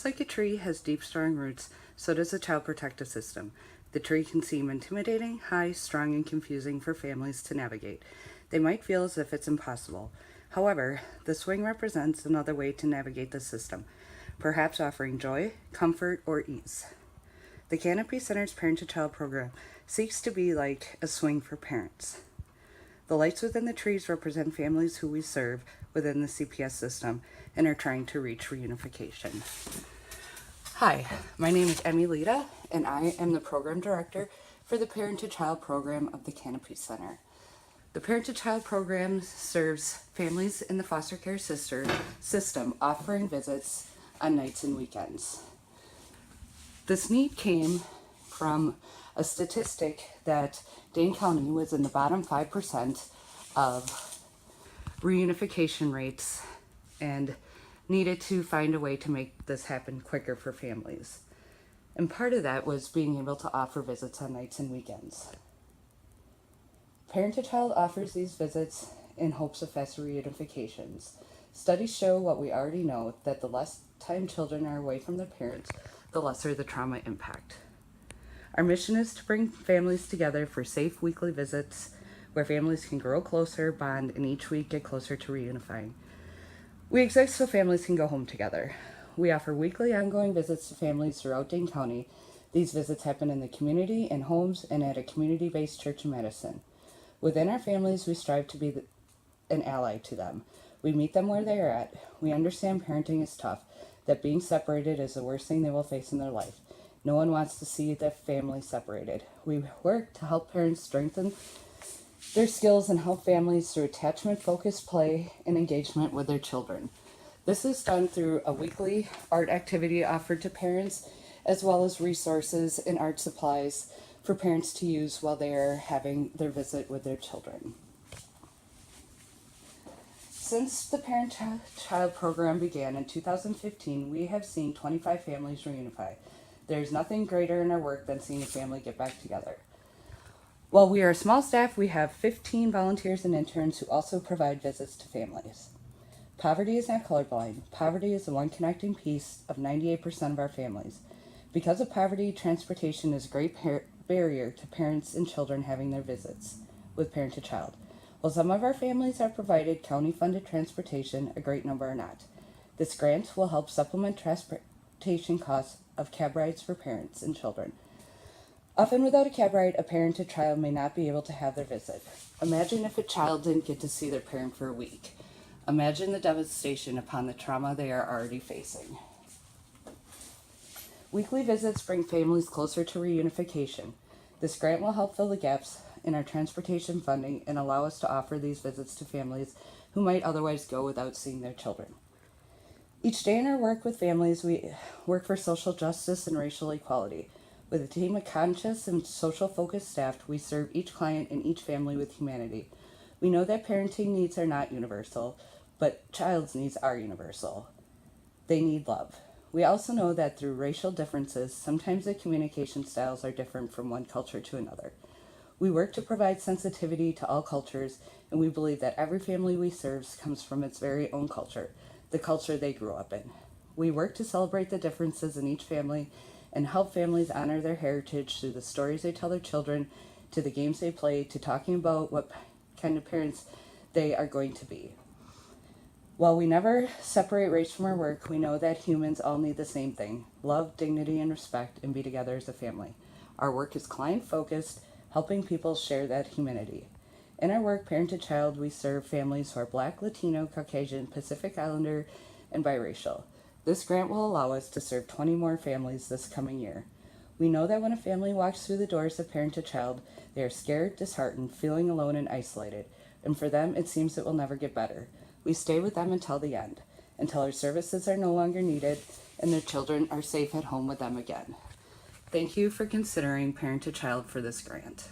Just like a tree has deep, strong roots, so does a child protective system. The tree can seem intimidating, high, strong, and confusing for families to navigate. They might feel as if it's impossible. However, the swing represents another way to navigate the system, perhaps offering joy, comfort, or ease. The Canopy Center's Parent-to-Child program seeks to be like a swing for parents. The lights within the trees represent families who we serve within the CPS system and are trying to reach reunification. Hi, my name is Emmy Lita, and I am the Program Director for the Parent-to-Child program of the Canopy Center. The Parent-to-Child program serves families in the foster care system, offering visits on nights and weekends. This need came from a statistic that Dane County was in the bottom 5% of reunification rates and needed to find a way to make this happen quicker for families. And part of that was being able to offer visits on nights and weekends. Parent-to-Child offers these visits in hopes of faster reunifications. Studies show what we already know, that the less time children are away from their parents, the lesser the trauma impact. Our mission is to bring families together for safe weekly visits where families can grow closer, bond, and each week get closer to reunifying. We exist so families can go home together. We offer weekly ongoing visits to families throughout Dane County. These visits happen in the community, in homes, and at a community-based church in Madison. Within our families, we strive to be an ally to them. We meet them where they are at. We understand parenting is tough, that being separated is the worst thing they will face in their life. No one wants to see their family separated. We work to help parents strengthen their skills and help families through attachment-focused play and engagement with their children. This is done through a weekly art activity offered to parents, as well as resources and art supplies for parents to use while they are having their visit with their children. Since the Parent-Child program began in 2015, we have seen 25 families reunify. There's nothing greater in our work than seeing a family get back together. While we are a small staff, we have 15 volunteers and interns who also provide visits to families. Poverty is not colorblind. Poverty is the one connecting piece of 98% of our families. Because of poverty, transportation is a great barrier to parents and children having their visits with Parent-to-Child. While some of our families are provided county-funded transportation, a great number are not. This grant will help supplement transportation costs of cab rides for parents and children. Often without a cab ride, a Parent-to-Child may not be able to have their visit. Imagine if a child didn't get to see their parent for a week. Imagine the devastation upon the trauma they are already facing. Weekly visits bring families closer to reunification. This grant will help fill the gaps in our transportation funding and allow us to offer these visits to families who might otherwise go without seeing their children. Each day in our work with families, we work for social justice and racial equality. With a team of conscious and social-focused staff, we serve each client and each family with humanity. We know that parenting needs are not universal, but child's needs are universal. They need love. We also know that through racial differences, sometimes the communication styles are different from one culture to another. We work to provide sensitivity to all cultures, and we believe that every family we serve comes from its very own culture, the culture they grew up in. We work to celebrate the differences in each family and help families honor their heritage through the stories they tell their children, to the games they play, to talking about what kind of parents they are going to be. While we never separate race from our work, we know that humans all need the same thing: love, dignity, and respect, and be together as a family. Our work is client-focused, helping people share that humanity. In our work, Parent-to-Child, we serve families who are Black, Latino, Caucasian, Pacific Islander, and biracial. This grant will allow us to serve 20 more families this coming year. We know that when a family walks through the doors of Parent-to-Child, they are scared, disheartened, feeling alone and isolated, and for them it seems it will never get better. We stay with them until the end, until our services are no longer needed and their children are safe at home with them again. Thank you for considering Parent-to-Child for this grant.